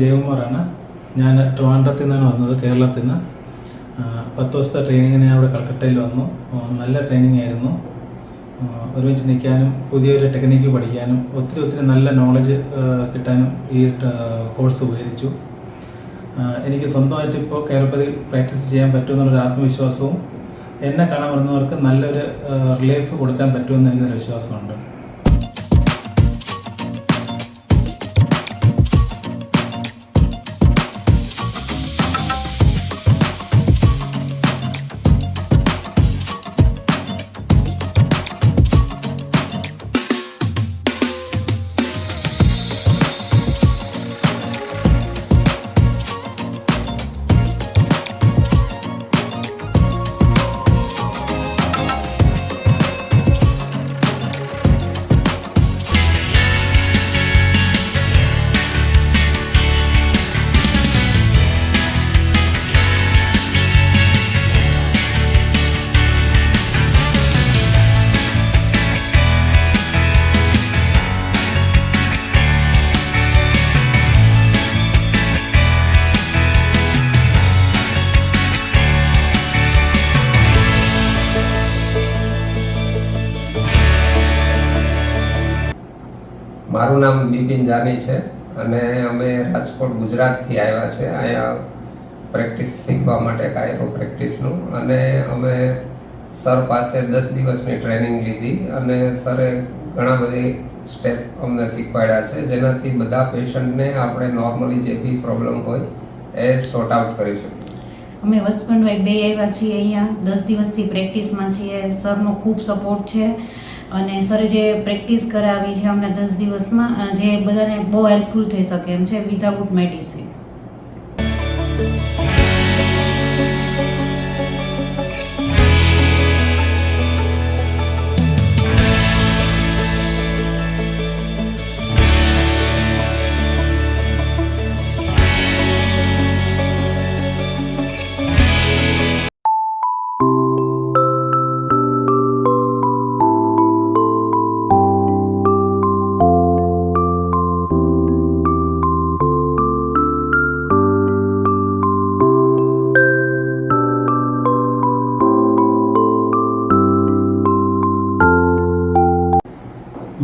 ജയകുമാറാണ്. ഞാൻ ട്രിവാൻഡ്രത്തിൽ നിന്നാണ് വന്നത്, കേരളത്തിൽ നിന്ന്. 10 ദിവസത്തെ ട്രെയിനിങ്ങിന് ഞാൻ ഇവിടെ കൽക്കട്ടയിൽ വന്നു. നല്ല ട്രെയിനിങ് ആയിരുന്നു. ഒരുമിച്ച് നിൽക്കാനും പുതിയൊരു ടെക്നിക്ക് പഠിക്കാനും ഒത്തിരി നല്ല നോളജ് കിട്ടാനും ഈ കോഴ്സ് ഉപകരിച്ചു. എനിക്ക് സ്വന്തമായിട്ട് ഇപ്പോൾ കേരളത്തിൽ പ്രാക്ടീസ് ചെയ്യാൻ പറ്റുമെന്നുള്ളൊരു ആത്മവിശ്വാസവും എന്നെ കാണാൻ വരുന്നവർക്ക് നല്ലൊരു റിലീഫ് കൊടുക്കാൻ പറ്റുമെന്ന് എനിക്കൊരു വിശ്വാസമുണ്ട്. મારું નામ બિપિન જાની છે અને અમે રાજકોટ ગુજરાતથી આવ્યા છે અહીંયા પ્રેક્ટિસ શીખવા માટે કાયરો પ્રેક્ટિસનું. અને અમે સર પાસે 10 દિવસની ટ્રેનિંગ લીધી અને સરે ઘણા બધી સ્ટેપ અમને શીખવાડ્યા છે, જેનાથી બધા પેશન્ટને આપણે નોર્મલી જે બી પ્રોબ્લેમ હોય એ સોર્ટ આઉટ કરી શકીએ. અમે હસબન્ડ વાઈફ બે આવ્યા છીએ અહીંયા 10 દિવસથી પ્રેક્ટિસમાં છીએ. સરનો ખૂબ સપોર્ટ છે અને સરે જે પ્રેક્ટિસ કરાવી છે અમને 10 દિવસમાં, જે બધાને બહુ હેલ્પફુલ થઈ શકે એમ છે વિધાઉટ મેડિસિન.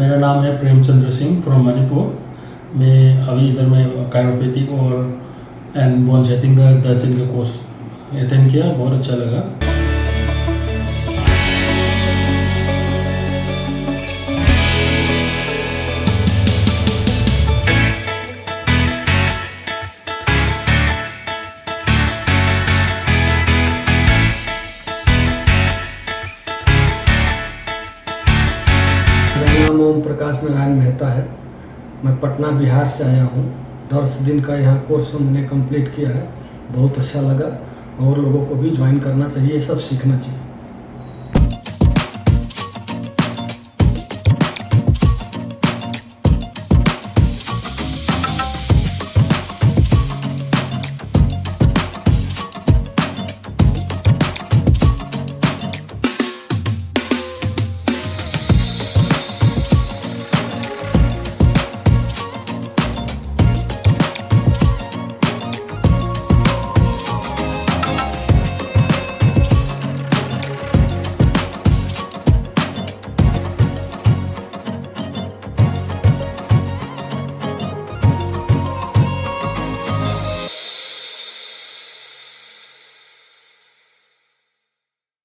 मेरा नाम है प्रेमचंद्र सिंह फ्रॉम मणिपुर. मैं अभी इधर में कायरोपैथिक और एंड बोन सेटिंग का 10 दिन का कोर्स अटेंड किया. बहुत अच्छा लगा. मेरा नाम ओम प्रकाश नारायण मेहता है. मैं पटना बिहार से आया हूँ. 10 दिन का यहाँ कोर्स हमने कंप्लीट किया है. बहुत अच्छा लगा और लोगों को भी ज्वाइन करना चाहिए, ये सब सीखना चाहिए.